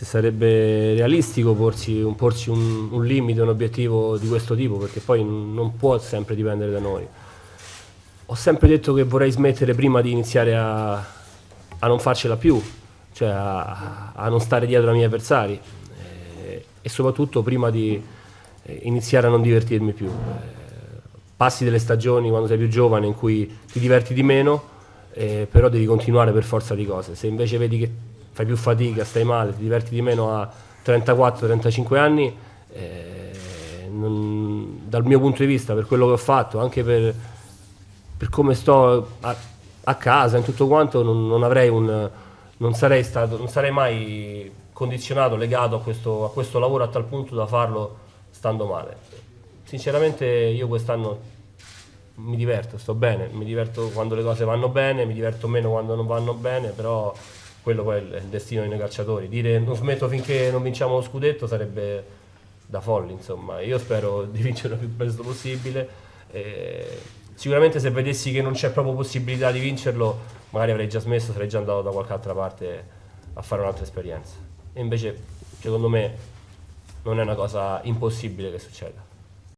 se sarebbe realistico porsi un limite, un obiettivo di questo tipo, perché poi non può sempre dipendere da noi. Ho sempre detto che vorrei smettere prima di iniziare a non farcela più, cioè a non stare dietro ai miei avversari, e soprattutto prima di iniziare a non divertirmi più. Passi delle stagioni quando sei più giovane in cui ti diverti di meno, però devi continuare per forza di cose. Se invece vedi che fai più fatica, stai male, ti diverti di meno a 34-35 anni, dal mio punto di vista, per quello che ho fatto, anche per come sto a casa, in tutto quanto, non sarei mai condizionato, legato a questo lavoro a tal punto da farlo stando male. Sinceramente io quest'anno mi diverto, sto bene, mi diverto quando le cose vanno bene, mi diverto meno quando non vanno bene, però quello poi è il destino dei noi calciatori. Dire non smetto finché non vinciamo lo scudetto sarebbe da folli, insomma. Io spero di vincere il più presto possibile. Sicuramente se vedessi che non c'è proprio possibilità di vincerlo, magari avrei già smesso, sarei già andato da qualche altra parte a fare un'altra esperienza. E invece, secondo me, non è una cosa impossibile che succeda.